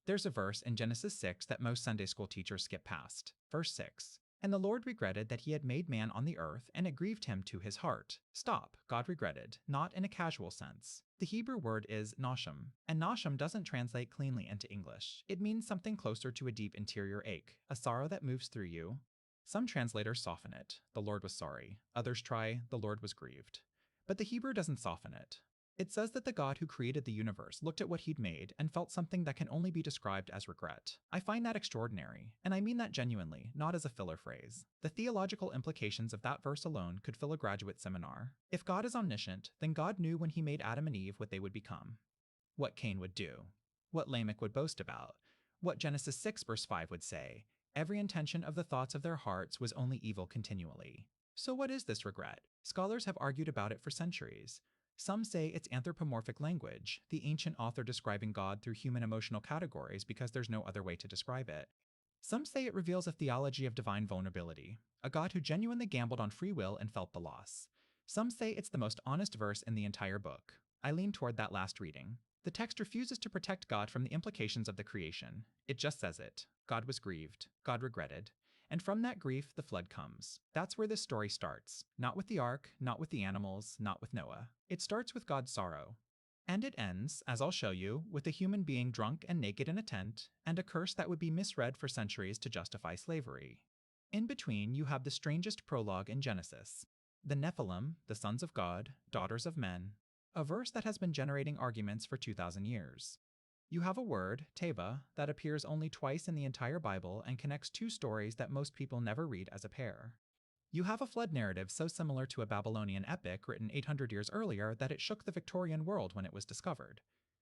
There's a verse in Genesis 6 that most Sunday school teachers skip past. Verse 6. And the Lord regretted that he had made man on the earth, and it grieved him to his heart. Stop, God regretted, not in a casual sense. The Hebrew word is nasham, and nasham doesn't translate cleanly into English. It means something closer to a deep interior ache, a sorrow that moves through you. Some translators soften it, the Lord was sorry. Others try, the Lord was grieved. But the Hebrew doesn't soften it. It says that the God who created the universe looked at what he'd made and felt something that can only be described as regret. I find that extraordinary, and I mean that genuinely, not as a filler phrase. The theological implications of that verse alone could fill a graduate seminar. If God is omniscient, then God knew when he made Adam and Eve what they would become. What Cain would do. What Lamech would boast about. What Genesis 6 verse 5 would say. Every intention of the thoughts of their hearts was only evil continually. So what is this regret? Scholars have argued about it for centuries. Some say it's anthropomorphic language, the ancient author describing God through human emotional categories because there's no other way to describe it. Some say it reveals a theology of divine vulnerability, a God who genuinely gambled on free will and felt the loss. Some say it's the most honest verse in the entire book. I lean toward that last reading. The text refuses to protect God from the implications of the creation. It just says it. God was grieved. God regretted. And from that grief, the flood comes. That's where this story starts. Not with the ark, not with the animals, not with Noah. It starts with God's sorrow. And it ends, as I'll show you, with a human being drunk and naked in a tent, and a curse that would be misread for centuries to justify slavery. In between, you have the strangest prologue in Genesis. The Nephilim, the sons of God, daughters of men, a verse that has been generating arguments for 2,000 years. You have a word, teba, that appears only twice in the entire Bible and connects two stories that most people never read as a pair. You have a flood narrative so similar to a Babylonian epic written 800 years earlier that it shook the Victorian world when it was discovered.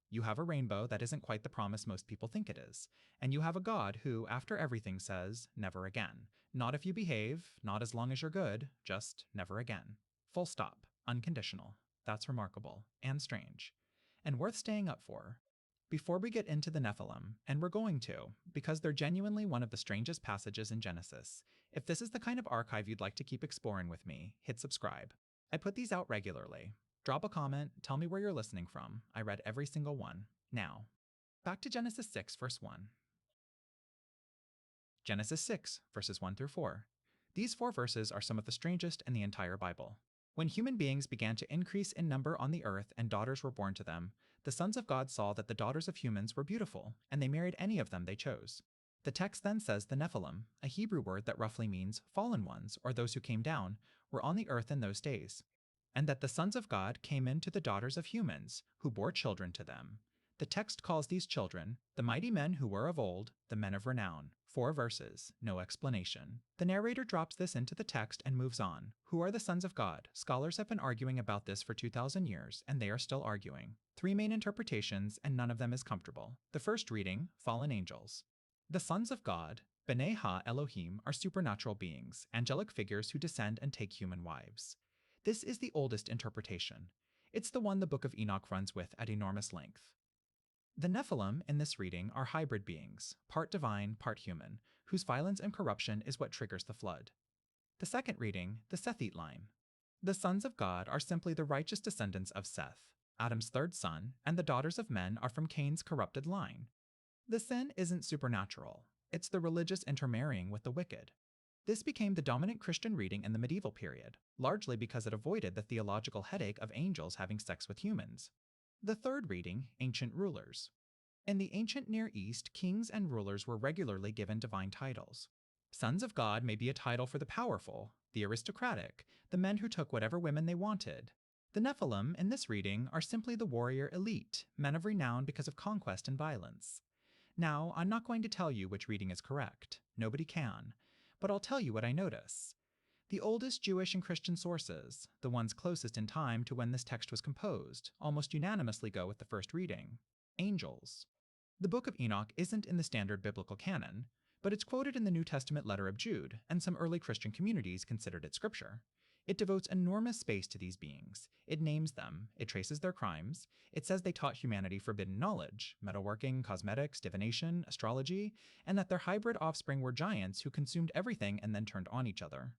You have a rainbow that isn't quite the promise most people think it is. And you have a God who, after everything, says, never again. Not if you behave, not as long as you're good, just never again. Full stop. Unconditional. That's remarkable. And strange. And worth staying up for. Before we get into the Nephilim, and we're going to, because they're genuinely one of the strangest passages in Genesis, if this is the kind of archive you'd like to keep exploring with me, hit subscribe. I put these out regularly. Drop a comment, tell me where you're listening from. I read every single one. Now, back to Genesis 6, verse 1. Genesis 6, verses 1 through 4. These 4 verses are some of the strangest in the entire Bible. When human beings began to increase in number on the earth and daughters were born to them, the sons of God saw that the daughters of humans were beautiful, and they married any of them they chose. The text then says the Nephilim, a Hebrew word that roughly means fallen ones, or those who came down, were on the earth in those days, and that the sons of God came in to the daughters of humans, who bore children to them. The text calls these children the mighty men who were of old, the men of renown. 4 verses, no explanation. The narrator drops this into the text and moves on. Who are the sons of God? Scholars have been arguing about this for 2,000 years, and they are still arguing. 3 main interpretations, and none of them is comfortable. The first reading, fallen angels. The sons of God, B'nai Ha Elohim, are supernatural beings, angelic figures who descend and take human wives. This is the oldest interpretation. It's the one the Book of Enoch runs with at enormous length. The Nephilim in this reading are hybrid beings, part divine, part human, whose violence and corruption is what triggers the flood. The second reading, the Sethite line. The sons of God are simply the righteous descendants of Seth, Adam's third son, and the daughters of men are from Cain's corrupted line. The sin isn't supernatural, it's the religious intermarrying with the wicked. This became the dominant Christian reading in the medieval period, largely because it avoided the theological headache of angels having sex with humans. The third reading, ancient rulers. In the ancient Near East, kings and rulers were regularly given divine titles. Sons of God may be a title for the powerful, the aristocratic, the men who took whatever women they wanted. The Nephilim, in this reading, are simply the warrior elite, men of renown because of conquest and violence. Now, I'm not going to tell you which reading is correct. Nobody can. But I'll tell you what I notice. The oldest Jewish and Christian sources, the ones closest in time to when this text was composed, almost unanimously go with the first reading. Angels. The Book of Enoch isn't in the standard biblical canon, but it's quoted in the New Testament letter of Jude, and some early Christian communities considered it scripture. It devotes enormous space to these beings. It names them, it traces their crimes, it says they taught humanity forbidden knowledge, metalworking, cosmetics, divination, astrology, and that their hybrid offspring were giants who consumed everything and then turned on each other.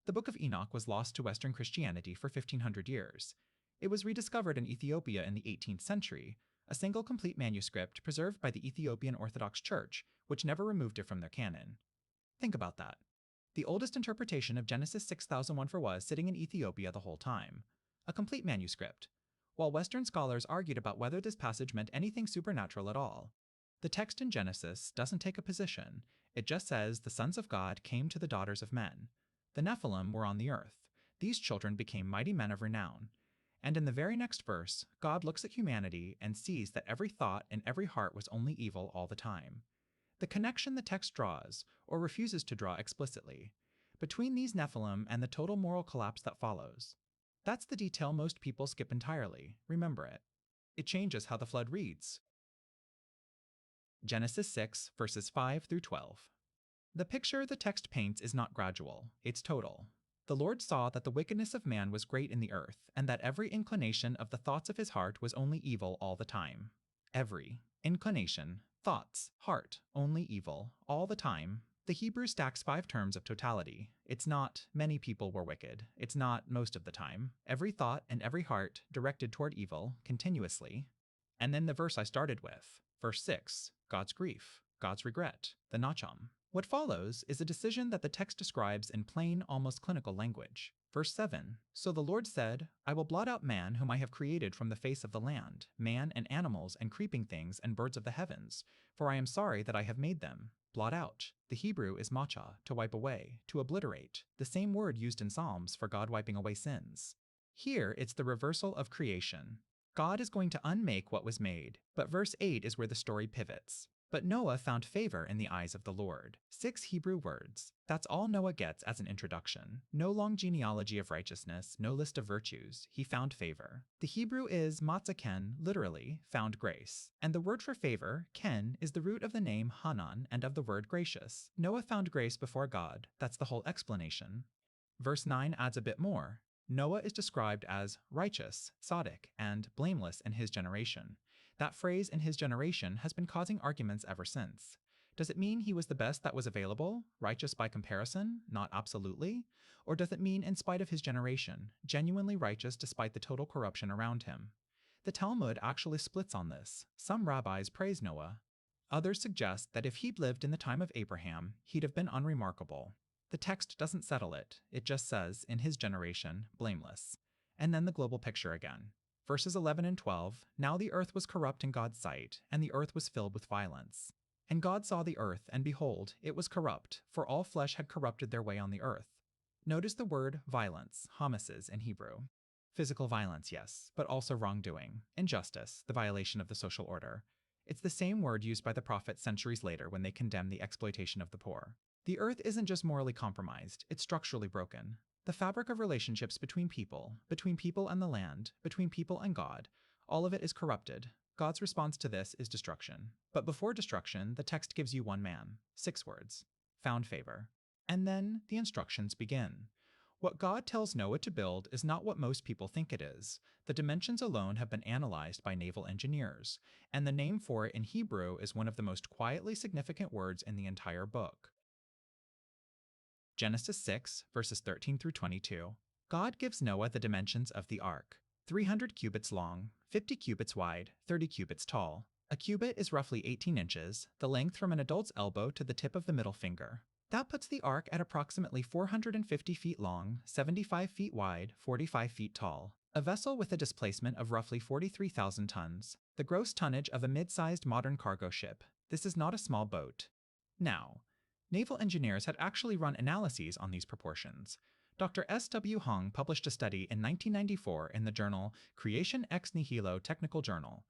The Book of Enoch was lost to Western Christianity for 1,500 years. It was rediscovered in Ethiopia in the 18th century, a single complete manuscript preserved by the Ethiopian Orthodox Church, which never removed it from their canon. Think about that. The oldest interpretation of Genesis 6001 was sitting in Ethiopia the whole time. A complete manuscript. While Western scholars argued about whether this passage meant anything supernatural at all. The text in Genesis doesn't take a position. It just says the sons of God came to the daughters of men. The Nephilim were on the earth. These children became mighty men of renown. And in the very next verse, God looks at humanity and sees that every thought and every heart was only evil all the time. The connection the text draws, or refuses to draw explicitly, between these Nephilim and the total moral collapse that follows. That's the detail most people skip entirely. Remember it. It changes how the flood reads. Genesis 6, verses 5 through 12. The picture the text paints is not gradual, it's total. The Lord saw that the wickedness of man was great in the earth, and that every inclination of the thoughts of his heart was only evil all the time. Every inclination, thoughts, heart, only evil, all the time. The Hebrew stacks 5 terms of totality. It's not, many people were wicked. It's not, most of the time. Every thought and every heart directed toward evil, continuously. And then the verse I started with, verse 6, God's grief, God's regret, the nacham. What follows is a decision that the text describes in plain, almost clinical language. Verse 7, So the Lord said, I will blot out man whom I have created from the face of the land, man and animals and creeping things and birds of the heavens, for I am sorry that I have made them. Blot out. The Hebrew is macha, to wipe away, to obliterate, the same word used in Psalms for God wiping away sins. Here it's the reversal of creation. God is going to unmake what was made, but verse 8 is where the story pivots. But Noah found favor in the eyes of the Lord. 6 Hebrew words. That's all Noah gets as an introduction. No long genealogy of righteousness, no list of virtues. He found favor. The Hebrew is matzaken, literally, found grace. And the word for favor, ken, is the root of the name Hanan and of the word gracious. Noah found grace before God. That's the whole explanation. Verse 9 adds a bit more. Noah is described as righteous, tzaddik, and blameless in his generation. That phrase in his generation has been causing arguments ever since. Does it mean he was the best that was available, righteous by comparison, not absolutely? Or does it mean in spite of his generation, genuinely righteous despite the total corruption around him? The Talmud actually splits on this. Some rabbis praise Noah. Others suggest that if he'd lived in the time of Abraham, he'd have been unremarkable. The text doesn't settle it. It just says, in his generation, blameless. And then the global picture again. Verses 11 and 12, Now the earth was corrupt in God's sight, and the earth was filled with violence. And God saw the earth, and behold, it was corrupt, for all flesh had corrupted their way on the earth. Notice the word violence, homices in Hebrew. Physical violence, yes, but also wrongdoing, injustice, the violation of the social order. It's the same word used by the prophets centuries later when they condemn the exploitation of the poor. The earth isn't just morally compromised, it's structurally broken. The fabric of relationships between people and the land, between people and God, all of it is corrupted. God's response to this is destruction. But before destruction, the text gives you one man, 6 words, found favor. And then the instructions begin. What God tells Noah to build is not what most people think it is. The dimensions alone have been analyzed by naval engineers, and the name for it in Hebrew is one of the most quietly significant words in the entire book. Genesis 6, verses 13 through 22. God gives Noah the dimensions of the ark. 300 cubits long, 50 cubits wide, 30 cubits tall. A cubit is roughly 18 inches, the length from an adult's elbow to the tip of the middle finger. That puts the ark at approximately 450 feet long, 75 feet wide, 45 feet tall. A vessel with a displacement of roughly 43,000 tons. The gross tonnage of a mid-sized modern cargo ship. This is not a small boat. Now, naval engineers had actually run analyses on these proportions. Dr. S.W. Hung published a study in 1994 in the journal Creation Ex Nihilo Technical Journal.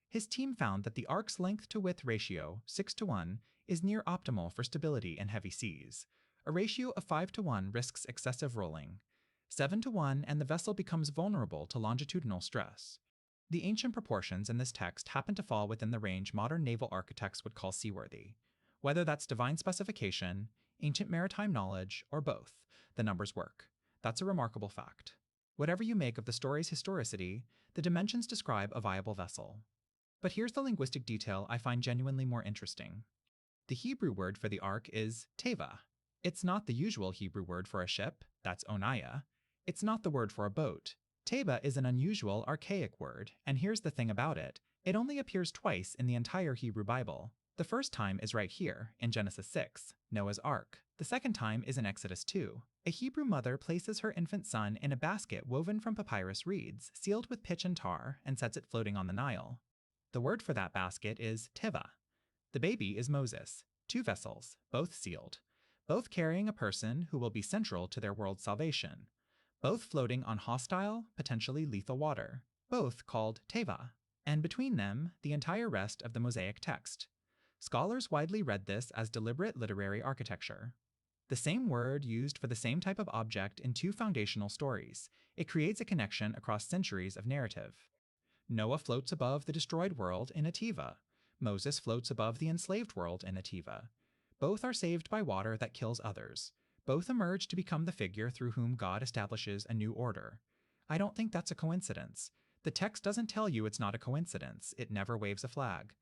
His team found that the ark's length-to-width ratio, 6:1, is near optimal for stability in heavy seas. A ratio of 5:1 risks excessive rolling. 7:1 and the vessel becomes vulnerable to longitudinal stress. The ancient proportions in this text happen to fall within the range modern naval architects would call seaworthy. Whether that's divine specification, ancient maritime knowledge, or both, the numbers work. That's a remarkable fact. Whatever you make of the story's historicity, the dimensions describe a viable vessel. But here's the linguistic detail I find genuinely more interesting. The Hebrew word for the ark is teva. It's not the usual Hebrew word for a ship, that's onaya. It's not the word for a boat. Teva is an unusual, archaic word, and here's the thing about it. It only appears twice in the entire Hebrew Bible. The first time is right here, in Genesis 6, Noah's Ark. The second time is in Exodus 2. A Hebrew mother places her infant son in a basket woven from papyrus reeds, sealed with pitch and tar, and sets it floating on the Nile. The word for that basket is teva. The baby is Moses. Two vessels, both sealed, both carrying a person who will be central to their world's salvation, both floating on hostile, potentially lethal water, both called teva, and between them, the entire rest of the Mosaic text. Scholars widely read this as deliberate literary architecture. The same word used for the same type of object in two foundational stories. It creates a connection across centuries of narrative. Noah floats above the destroyed world in a teva. Moses floats above the enslaved world in a teva. Both are saved by water that kills others. Both emerge to become the figure through whom God establishes a new order. I don't think that's a coincidence. The text doesn't tell you it's not a coincidence. It never waves a flag.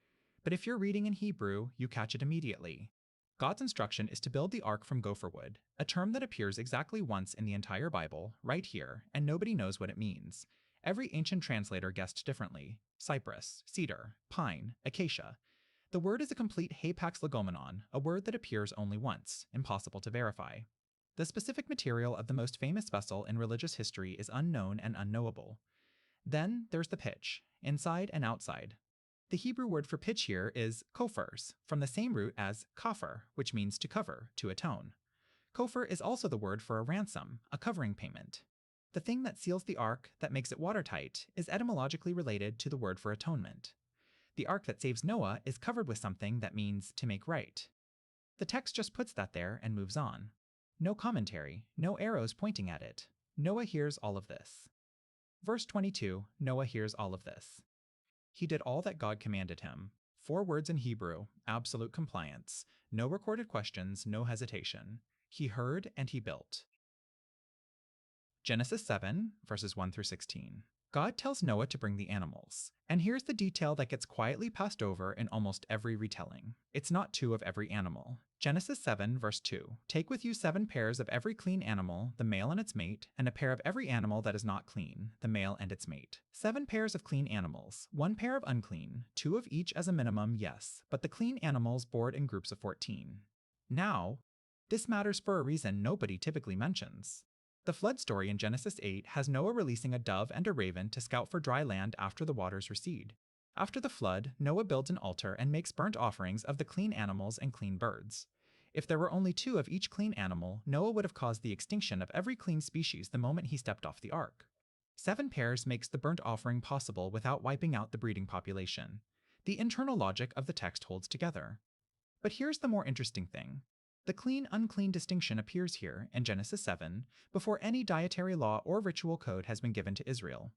But if you're reading in Hebrew, you catch it immediately. God's instruction is to build the ark from gopher wood, a term that appears exactly once in the entire Bible, right here, and nobody knows what it means. Every ancient translator guessed differently. Cypress, cedar, pine, acacia. The word is a complete hapax legomenon, a word that appears only once, impossible to verify. The specific material of the most famous vessel in religious history is unknown and unknowable. Then there's the pitch, inside and outside. The Hebrew word for pitch here is kophers, from the same root as kafir, which means to cover, to atone. Kophir is also the word for a ransom, a covering payment. The thing that seals the ark, that makes it watertight, is etymologically related to the word for atonement. The ark that saves Noah is covered with something that means to make right. The text just puts that there and moves on. No commentary, no arrows pointing at it. Noah hears all of this. Verse 22, Noah hears all of this. He did all that God commanded him. 4 words in Hebrew, absolute compliance. No recorded questions, no hesitation. He heard and he built. Genesis 7, verses 1 through 16. God tells Noah to bring the animals. And here's the detail that gets quietly passed over in almost every retelling. It's not 2 of every animal. Genesis 7, verse 2. Take with you 7 pairs of every clean animal, the male and its mate, and a pair of every animal that is not clean, the male and its mate. 7 pairs of clean animals, 1 pair of unclean, 2 of each as a minimum, yes, but the clean animals board in groups of 14. Now, this matters for a reason nobody typically mentions. The flood story in Genesis 8 has Noah releasing a dove and a raven to scout for dry land after the waters recede. After the flood, Noah builds an altar and makes burnt offerings of the clean animals and clean birds. If there were only 2 of each clean animal, Noah would have caused the extinction of every clean species the moment he stepped off the ark. 7 pairs makes the burnt offering possible without wiping out the breeding population. The internal logic of the text holds together. But here's the more interesting thing. The clean-unclean distinction appears here, in Genesis 7, before any dietary law or ritual code has been given to Israel.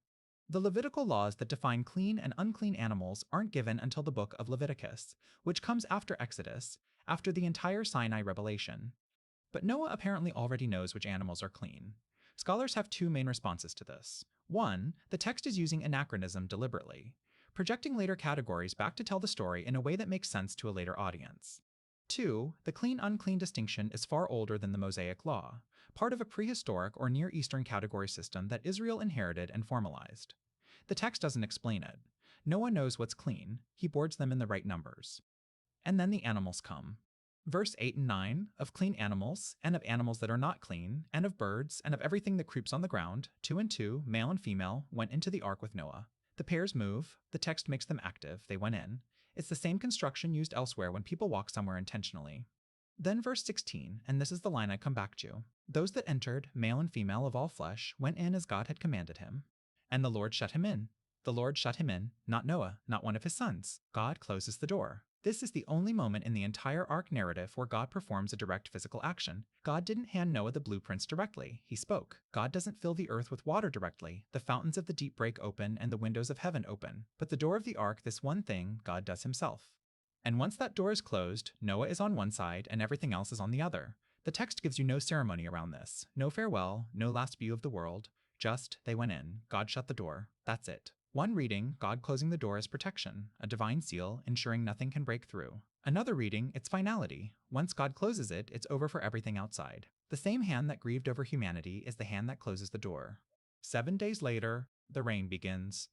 The Levitical laws that define clean and unclean animals aren't given until the book of Leviticus, which comes after Exodus, after the entire Sinai revelation. But Noah apparently already knows which animals are clean. Scholars have 2 main responses to this. 1, the text is using anachronism deliberately, projecting later categories back to tell the story in a way that makes sense to a later audience. 2, the clean-unclean distinction is far older than the Mosaic Law, part of a prehistoric or Near Eastern category system that Israel inherited and formalized. The text doesn't explain it. Noah knows what's clean. He boards them in the right numbers. And then the animals come. Verse 8 and 9, of clean animals, and of animals that are not clean, and of birds, and of everything that creeps on the ground, 2 and 2, male and female, went into the ark with Noah. The pairs move. The text makes them active. They went in. It's the same construction used elsewhere when people walk somewhere intentionally. Then verse 16, and this is the line I come back to. Those that entered, male and female of all flesh, went in as God had commanded him. And the Lord shut him in. The Lord shut him in, not Noah, not one of his sons. God closes the door. This is the only moment in the entire ark narrative where God performs a direct physical action. God didn't hand Noah the blueprints directly. He spoke. God doesn't fill the earth with water directly. The fountains of the deep break open and the windows of heaven open. But the door of the ark, this one thing, God does himself. And once that door is closed, Noah is on one side and everything else is on the other. The text gives you no ceremony around this. No farewell, no last view of the world. Just, they went in. God shut the door. That's it. One reading, God closing the door as protection, a divine seal, ensuring nothing can break through. Another reading, it's finality. Once God closes it, it's over for everything outside. The same hand that grieved over humanity is the hand that closes the door. 7 days later, the rain begins.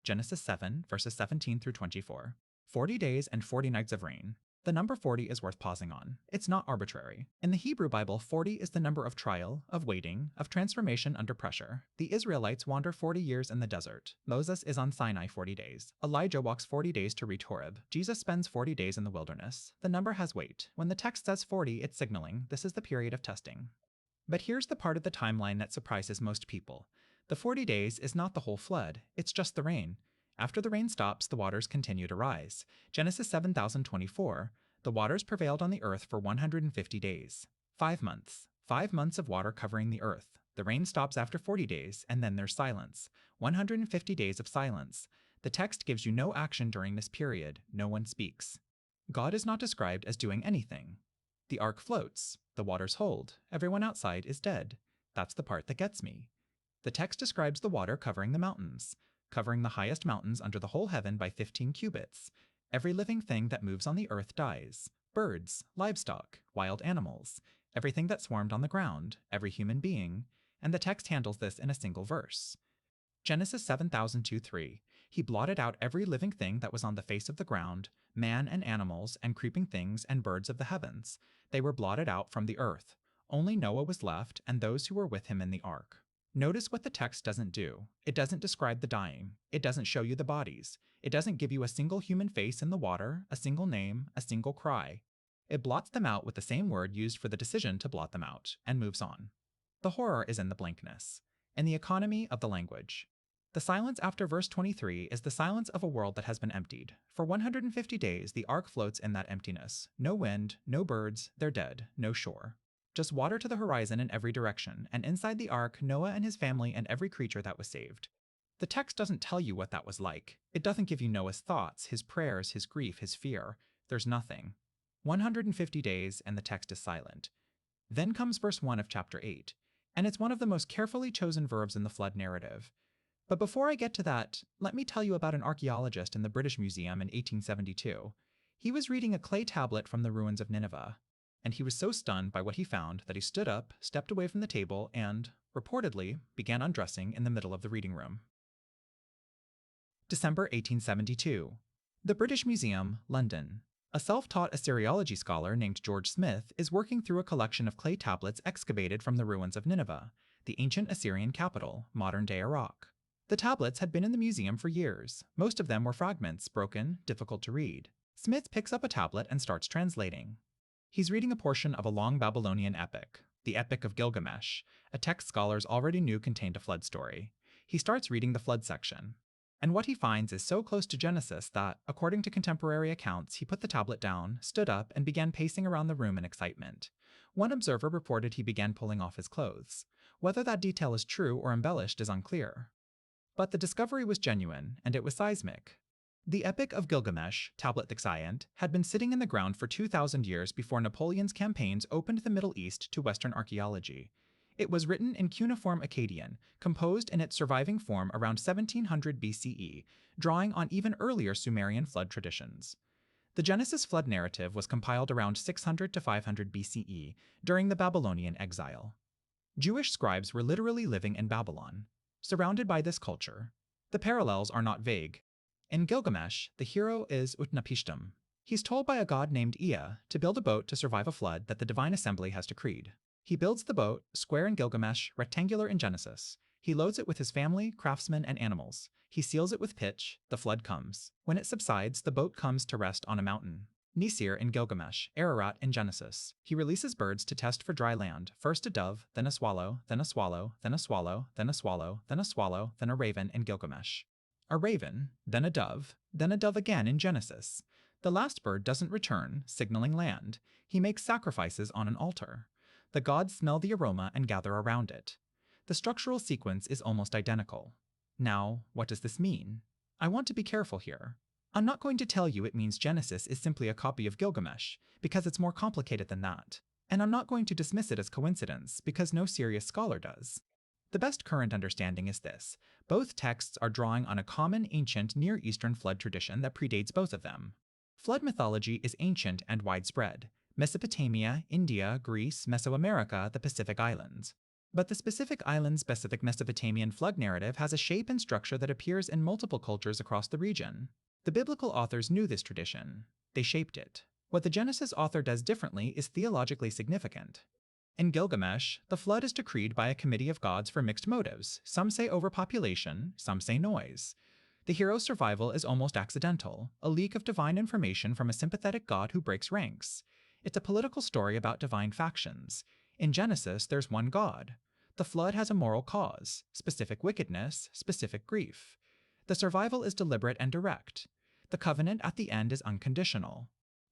Genesis 7, verses 17 through 24. 40 days and 40 nights of rain. The number 40 is worth pausing on. It's not arbitrary. In the Hebrew Bible, 40 is the number of trial, of waiting, of transformation under pressure. The Israelites wander 40 years in the desert. Moses is on Sinai 40 days. Elijah walks 40 days to reach Horeb. Jesus spends 40 days in the wilderness. The number has weight. When the text says 40, it's signaling this is the period of testing. But here's the part of the timeline that surprises most people. The 40 days is not the whole flood, it's just the rain. After the rain stops, the waters continue to rise. Genesis 7,024, the waters prevailed on the earth for 150 days. 5 months. 5 months of water covering the earth. The rain stops after 40 days, and then there's silence. 150 days of silence. The text gives you no action during this period. No one speaks. God is not described as doing anything. The ark floats. The waters hold. Everyone outside is dead. That's the part that gets me. The text describes the water covering the mountains, covering the highest mountains under the whole heaven by 15 cubits. Every living thing that moves on the earth dies. Birds, livestock, wild animals, everything that swarmed on the ground, every human being, and the text handles this in a single verse. Genesis 7,002-3. He blotted out every living thing that was on the face of the ground, man and animals and creeping things and birds of the heavens. They were blotted out from the earth. Only Noah was left and those who were with him in the ark. Notice what the text doesn't do. It doesn't describe the dying. It doesn't show you the bodies. It doesn't give you a single human face in the water, a single name, a single cry. It blots them out with the same word used for the decision to blot them out, and moves on. The horror is in the blankness, in the economy of the language. The silence after verse 23 is the silence of a world that has been emptied. For 150 days, the ark floats in that emptiness. No wind, no birds, they're dead, no shore. Just water to the horizon in every direction, and inside the ark, Noah and his family and every creature that was saved. The text doesn't tell you what that was like. It doesn't give you Noah's thoughts, his prayers, his grief, his fear. There's nothing. 150 days, and the text is silent. Then comes verse 1 of chapter 8, and it's one of the most carefully chosen verbs in the flood narrative. But before I get to that, let me tell you about an archaeologist in the British Museum in 1872. He was reading a clay tablet from the ruins of Nineveh, and he was so stunned by what he found that he stood up, stepped away from the table, and, reportedly, began undressing in the middle of the reading room. December 1872. The British Museum, London. A self-taught Assyriology scholar named George Smith is working through a collection of clay tablets excavated from the ruins of Nineveh, the ancient Assyrian capital, modern-day Iraq. The tablets had been in the museum for years. Most of them were fragments, broken, difficult to read. Smith picks up a tablet and starts translating. He's reading a portion of a long Babylonian epic, the Epic of Gilgamesh, a text scholars already knew contained a flood story. He starts reading the flood section. And what he finds is so close to Genesis that, according to contemporary accounts, he put the tablet down, stood up, and began pacing around the room in excitement. One observer reported he began pulling off his clothes. Whether that detail is true or embellished is unclear. But the discovery was genuine, and it was seismic. The Epic of Gilgamesh, tablet Thixaiant, had been sitting in the ground for 2,000 years before Napoleon's campaigns opened the Middle East to Western archaeology. It was written in cuneiform Akkadian, composed in its surviving form around 1700 BCE, drawing on even earlier Sumerian flood traditions. The Genesis flood narrative was compiled around 600 to 500 BCE, during the Babylonian exile. Jewish scribes were literally living in Babylon, surrounded by this culture. The parallels are not vague. In Gilgamesh, the hero is Utnapishtim. He's told by a god named Ea to build a boat to survive a flood that the divine assembly has decreed. He builds the boat, square in Gilgamesh, rectangular in Genesis. He loads it with his family, craftsmen, and animals. He seals it with pitch. The flood comes. When it subsides, the boat comes to rest on a mountain. Nisir in Gilgamesh, Ararat in Genesis. He releases birds to test for dry land, first a dove, then a swallow, then a swallow, then a swallow, then a swallow, then a swallow, then a raven in Gilgamesh. A raven, then a dove again in Genesis. The last bird doesn't return, signaling land. He makes sacrifices on an altar. The gods smell the aroma and gather around it. The structural sequence is almost identical. Now, what does this mean? I want to be careful here. I'm not going to tell you it means Genesis is simply a copy of Gilgamesh, because it's more complicated than that. And I'm not going to dismiss it as coincidence, because no serious scholar does. The best current understanding is this. Both texts are drawing on a common ancient Near Eastern flood tradition that predates both of them. Flood mythology is ancient and widespread. Mesopotamia, India, Greece, Mesoamerica, the Pacific Islands. But the specific island-specific Mesopotamian flood narrative has a shape and structure that appears in multiple cultures across the region. The biblical authors knew this tradition. They shaped it. What the Genesis author does differently is theologically significant. In Gilgamesh, the flood is decreed by a committee of gods for mixed motives. Some say overpopulation, some say noise. The hero's survival is almost accidental, a leak of divine information from a sympathetic god who breaks ranks. It's a political story about divine factions. In Genesis, there's one God. The flood has a moral cause, specific wickedness, specific grief. The survival is deliberate and direct. The covenant at the end is unconditional.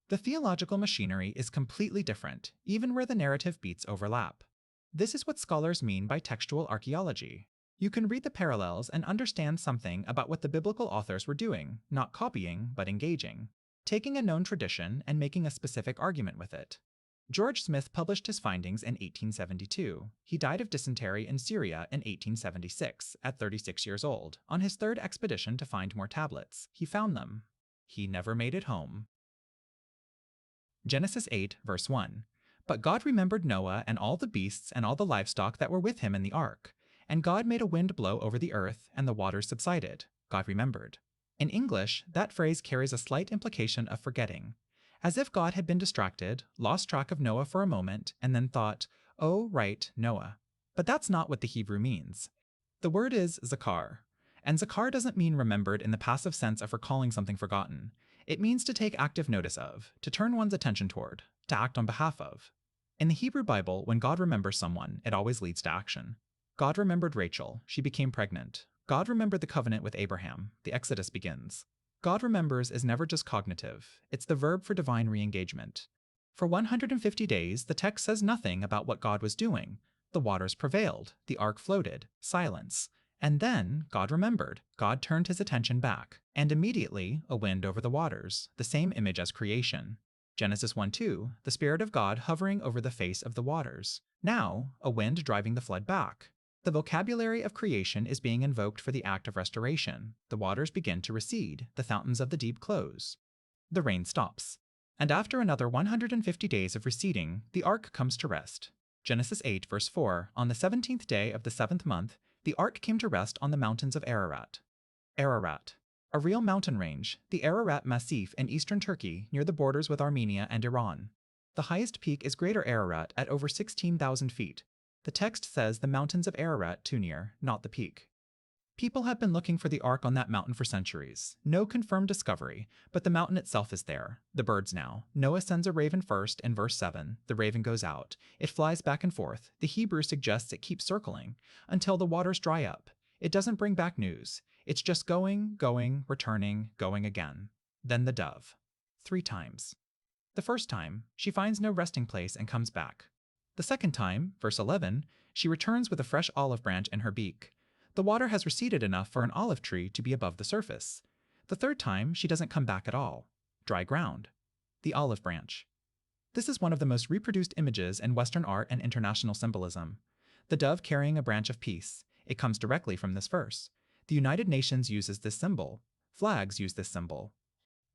The theological machinery is completely different, even where the narrative beats overlap. This is what scholars mean by textual archaeology. You can read the parallels and understand something about what the biblical authors were doing, not copying, but engaging, taking a known tradition and making a specific argument with it. George Smith published his findings in 1872. He died of dysentery in Syria in 1876, at 36 years old. On his third expedition to find more tablets, he found them. He never made it home. Genesis 8, verse 1. But God remembered Noah and all the beasts and all the livestock that were with him in the ark. And God made a wind blow over the earth, and the waters subsided. God remembered. In English, that phrase carries a slight implication of forgetting. As if God had been distracted, lost track of Noah for a moment, and then thought, oh, right, Noah. But that's not what the Hebrew means. The word is zakar. And zakar doesn't mean remembered in the passive sense of recalling something forgotten. It means to take active notice of, to turn one's attention toward, to act on behalf of. In the Hebrew Bible, when God remembers someone, it always leads to action. God remembered Rachel. She became pregnant. God remembered the covenant with Abraham. The Exodus begins. God remembers is never just cognitive. It's the verb for divine re-engagement. For 150 days, the text says nothing about what God was doing. The waters prevailed. The ark floated. Silence. And then God remembered. God turned his attention back. And immediately, a wind over the waters, the same image as creation. Genesis 1:2, the Spirit of God hovering over the face of the waters. Now, a wind driving the flood back. The vocabulary of creation is being invoked for the act of restoration. The waters begin to recede. The fountains of the deep close. The rain stops. And after another 150 days of receding, the ark comes to rest. Genesis 8, verse 4, on the 17th day of the 7th month, the ark came to rest on the mountains of Ararat. Ararat, a real mountain range, the Ararat Massif in eastern Turkey near the borders with Armenia and Iran. The highest peak is Greater Ararat at over 16,000 feet. The text says the mountains of Ararat too near, not the peak. People have been looking for the ark on that mountain for centuries. No confirmed discovery, but the mountain itself is there. The birds now. Noah sends a raven first in verse 7. The raven goes out. It flies back and forth. The Hebrew suggests it keeps circling until the waters dry up. It doesn't bring back news. It's just going, returning, going again. Then the dove. 3 times. The first time, she finds no resting place and comes back. The second time, verse 11, she returns with a fresh olive branch in her beak. The water has receded enough for an olive tree to be above the surface. The third time, she doesn't come back at all. Dry ground. The olive branch. This is one of the most reproduced images in Western art and international symbolism. The dove carrying a branch of peace. It comes directly from this verse. The United Nations uses this symbol. Flags use this symbol.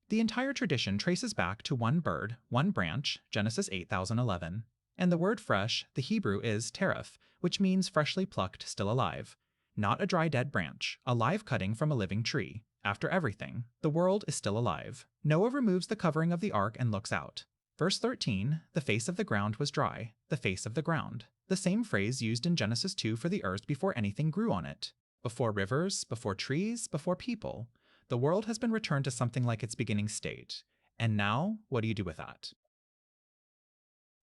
The entire tradition traces back to one bird, one branch, Genesis 8:11. And the word fresh, the Hebrew is teref, which means freshly plucked, still alive. Not a dry dead branch, a live cutting from a living tree. After everything, the world is still alive. Noah removes the covering of the ark and looks out. Verse 13, the face of the ground was dry. The face of the ground. The same phrase used in Genesis 2 for the earth before anything grew on it. Before rivers, before trees, before people. The world has been returned to something like its beginning state. And now, what do you do with that?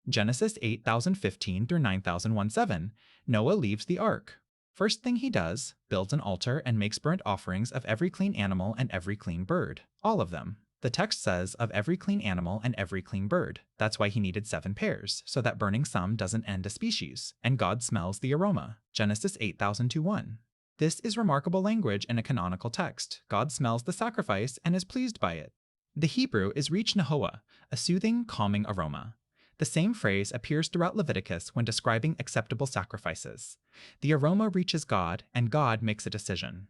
Genesis 8,015 through 9,017. Noah leaves the ark. First thing he does, builds an altar and makes burnt offerings of every clean animal and every clean bird. All of them. The text says of every clean animal and every clean bird. That's why he needed 7 pairs, so that burning some doesn't end a species, and God smells the aroma. Genesis 8,002:1. This is remarkable language in a canonical text. God smells the sacrifice and is pleased by it. The Hebrew is reach nahoa, a soothing, calming aroma. The same phrase appears throughout Leviticus when describing acceptable sacrifices. The aroma reaches God, and God makes a decision.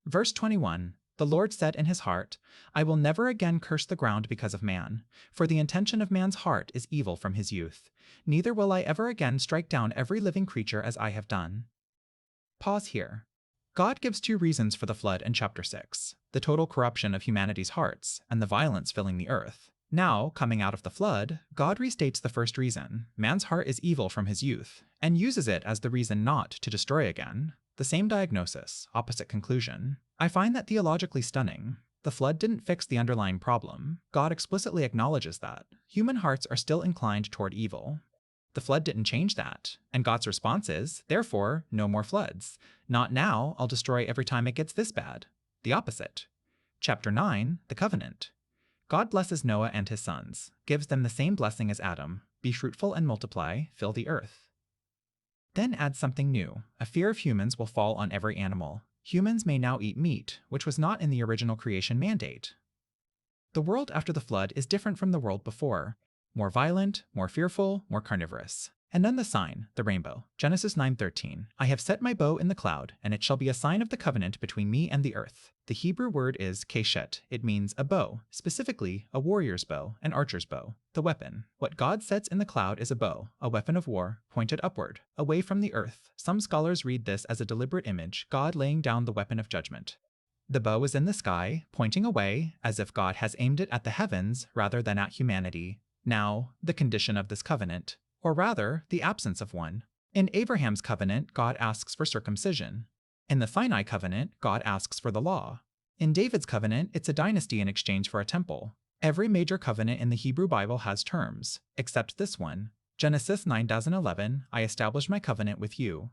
Verse 21, The Lord said in his heart, I will never again curse the ground because of man, for the intention of man's heart is evil from his youth. Neither will I ever again strike down every living creature as I have done. Pause here. God gives two reasons for the flood in chapter 6, the total corruption of humanity's hearts and the violence filling the earth. Now, coming out of the flood, God restates the first reason, man's heart is evil from his youth, and uses it as the reason not to destroy again. The same diagnosis, opposite conclusion. I find that theologically stunning. The flood didn't fix the underlying problem. God explicitly acknowledges that. Human hearts are still inclined toward evil. The flood didn't change that, and God's response is, therefore, no more floods. Not now, I'll destroy every time it gets this bad. The opposite. Chapter 9, the covenant. God blesses Noah and his sons, gives them the same blessing as Adam, be fruitful and multiply, fill the earth. Then adds something new, a fear of humans will fall on every animal. Humans may now eat meat, which was not in the original creation mandate. The world after the flood is different from the world before. More violent, more fearful, more carnivorous. And then the sign, the rainbow. Genesis 9:13. I have set my bow in the cloud, and it shall be a sign of the covenant between me and the earth. The Hebrew word is keshet. It means a bow, specifically a warrior's bow, an archer's bow, the weapon. What God sets in the cloud is a bow, a weapon of war, pointed upward, away from the earth. Some scholars read this as a deliberate image, God laying down the weapon of judgment. The bow is in the sky, pointing away, as if God has aimed it at the heavens rather than at humanity. Now, the condition of this covenant, or rather, the absence of one. In Abraham's covenant, God asks for circumcision. In the Sinai covenant, God asks for the law. In David's covenant, it's a dynasty in exchange for a temple. Every major covenant in the Hebrew Bible has terms, except this one. Genesis 9:11, I establish my covenant with you.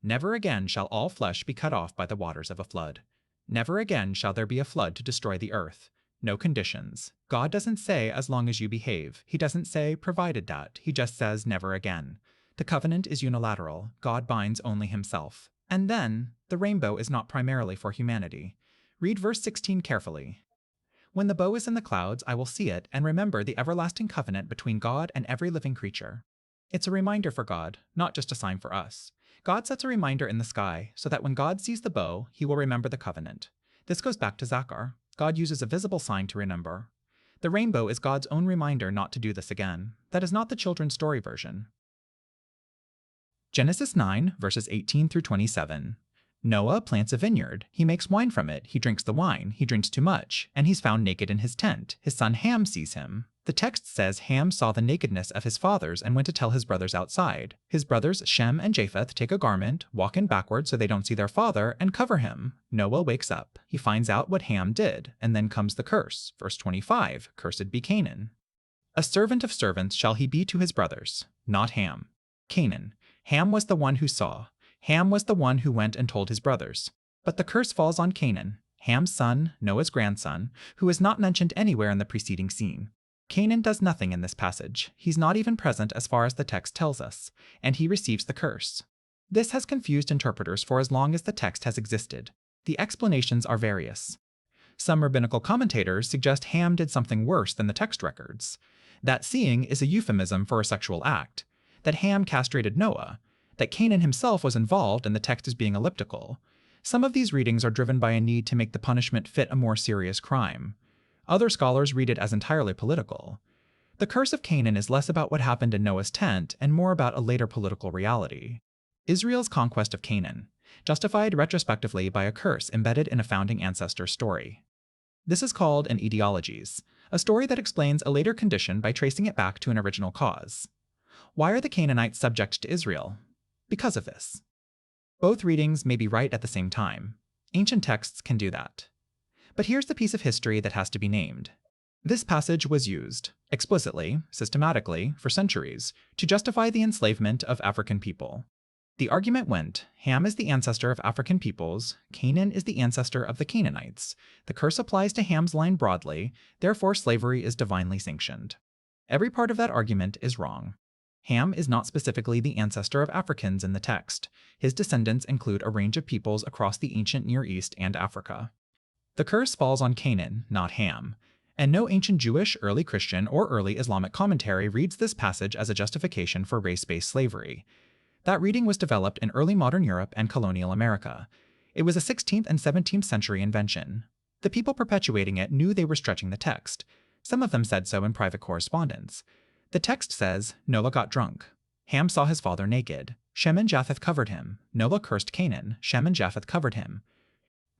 Never again shall all flesh be cut off by the waters of a flood. Never again shall there be a flood to destroy the earth. No conditions. God doesn't say as long as you behave. He doesn't say provided that. He just says never again. The covenant is unilateral. God binds only himself. And then, the rainbow is not primarily for humanity. Read verse 16 carefully. When the bow is in the clouds, I will see it and remember the everlasting covenant between God and every living creature. It's a reminder for God, not just a sign for us. God sets a reminder in the sky so that when God sees the bow, he will remember the covenant. This goes back to Zachar. God uses a visible sign to remember. The rainbow is God's own reminder not to do this again. That is not the children's story version. Genesis 9, verses 18 through 27. Noah plants a vineyard. He makes wine from it. He drinks the wine. He drinks too much. And he's found naked in his tent. His son Ham sees him. The text says Ham saw the nakedness of his fathers and went to tell his brothers outside. His brothers Shem and Japheth take a garment, walk in backward so they don't see their father, and cover him. Noah wakes up. He finds out what Ham did, and then comes the curse. Verse 25, cursed be Canaan. A servant of servants shall he be to his brothers, not Ham. Canaan. Ham was the one who saw. Ham was the one who went and told his brothers. But the curse falls on Canaan, Ham's son, Noah's grandson, who is not mentioned anywhere in the preceding scene. Canaan does nothing in this passage. He's not even present as far as the text tells us, and he receives the curse. This has confused interpreters for as long as the text has existed. The explanations are various. Some rabbinical commentators suggest Ham did something worse than the text records. That seeing is a euphemism for a sexual act. That Ham castrated Noah. That Canaan himself was involved and the text is being elliptical. Some of these readings are driven by a need to make the punishment fit a more serious crime. Other scholars read it as entirely political. The curse of Canaan is less about what happened in Noah's tent and more about a later political reality. Israel's conquest of Canaan, justified retrospectively by a curse embedded in a founding ancestor's story. This is called an etiologies, a story that explains a later condition by tracing it back to an original cause. Why are the Canaanites subject to Israel? Because of this. Both readings may be right at the same time. Ancient texts can do that. But here's the piece of history that has to be named. This passage was used, explicitly, systematically, for centuries, to justify the enslavement of African people. The argument went, Ham is the ancestor of African peoples, Canaan is the ancestor of the Canaanites. The curse applies to Ham's line broadly, therefore slavery is divinely sanctioned. Every part of that argument is wrong. Ham is not specifically the ancestor of Africans in the text. His descendants include a range of peoples across the ancient Near East and Africa. The curse falls on Canaan, not Ham, and no ancient Jewish, early Christian, or early Islamic commentary reads this passage as a justification for race-based slavery. That reading was developed in early modern Europe and colonial America. It was a 16th and 17th century invention. The people perpetuating it knew they were stretching the text. Some of them said so in private correspondence. The text says, Noah got drunk. Ham saw his father naked. Shem and Japheth covered him. Noah cursed Canaan. Shem and Japheth covered him.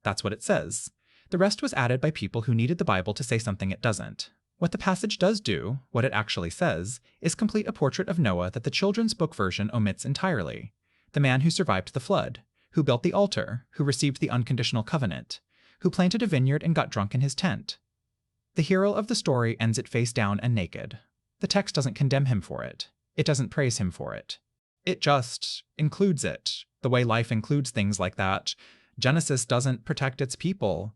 That's what it says. The rest was added by people who needed the Bible to say something it doesn't. What the passage does do, what it actually says, is complete a portrait of Noah that the children's book version omits entirely. The man who survived the flood, who built the altar, who received the unconditional covenant, who planted a vineyard and got drunk in his tent. The hero of the story ends it face down and naked. The text doesn't condemn him for it. It doesn't praise him for it. It just includes it, the way life includes things like that. Genesis doesn't protect its people.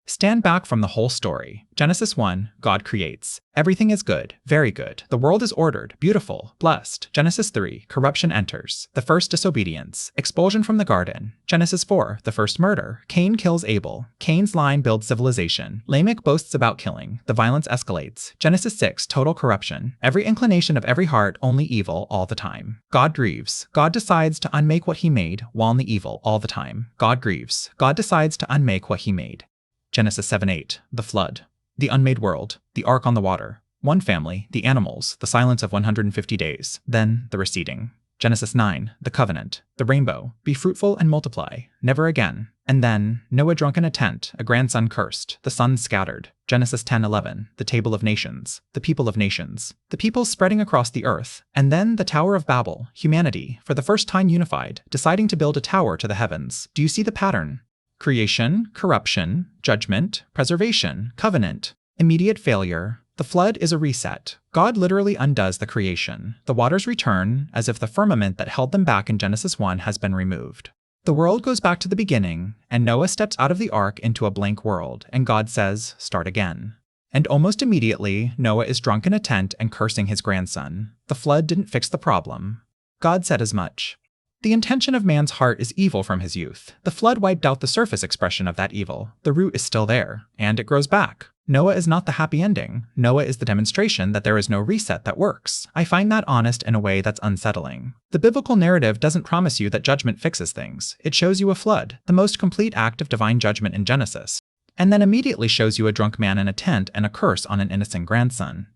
Stand back from the whole story. Genesis 1, God creates. Everything is good, very good. The world is ordered, beautiful, blessed. Genesis 3, corruption enters. The first disobedience. Expulsion from the garden. Genesis 4, the first murder. Cain kills Abel. Cain's line builds civilization. Lamech boasts about killing. The violence escalates. Genesis 6, total corruption. Every inclination of every heart, only evil, all the time. God grieves. God decides to unmake what he made, while in the evil, all the time. God grieves. God decides to unmake what he made. Genesis 7:8, the flood, the unmade world, the ark on the water, one family, the animals, the silence of 150 days, then the receding. Genesis 9, the covenant, the rainbow, be fruitful and multiply, never again. And then, Noah drunk in a tent, a grandson cursed, the sons scattered. Genesis 10:11, the table of nations, the people of nations, the peoples spreading across the earth. And then the Tower of Babel, humanity, for the first time unified, deciding to build a tower to the heavens. Do you see the pattern? Creation, corruption, judgment, preservation, covenant, immediate failure. The flood is a reset. God literally undoes the creation. The waters return, as if the firmament that held them back in Genesis 1 has been removed. The world goes back to the beginning, and Noah steps out of the ark into a blank world, and God says, start again. And almost immediately, Noah is drunk in a tent and cursing his grandson. The flood didn't fix the problem. God said as much. The intention of man's heart is evil from his youth. The flood wiped out the surface expression of that evil. The root is still there, and it grows back. Noah is not the happy ending. Noah is the demonstration that there is no reset that works. I find that honest in a way that's unsettling. The biblical narrative doesn't promise you that judgment fixes things. It shows you a flood, the most complete act of divine judgment in Genesis, and then immediately shows you a drunk man in a tent and a curse on an innocent grandson.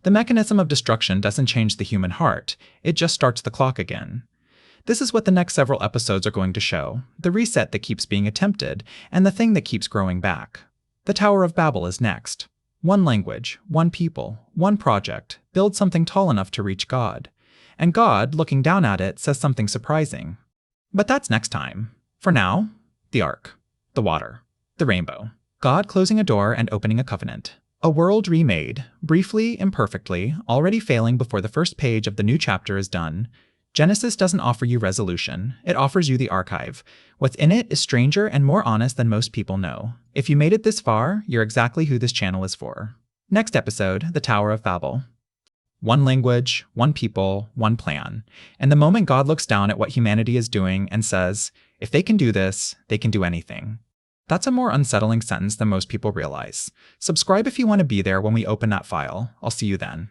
The mechanism of destruction doesn't change the human heart. It just starts the clock again. This is what the next several episodes are going to show, the reset that keeps being attempted, and the thing that keeps growing back. The Tower of Babel is next. One language, one people, one project, build something tall enough to reach God. And God, looking down at it, says something surprising. But that's next time. For now, the ark, the water, the rainbow, God closing a door and opening a covenant. A world remade, briefly, imperfectly, already failing before the first page of the new chapter is done. Genesis doesn't offer you resolution, it offers you the archive. What's in it is stranger and more honest than most people know. If you made it this far, you're exactly who this channel is for. Next episode, the Tower of Babel. One language, one people, one plan. And the moment God looks down at what humanity is doing and says, if they can do this, they can do anything. That's a more unsettling sentence than most people realize. Subscribe if you want to be there when we open that file. I'll see you then.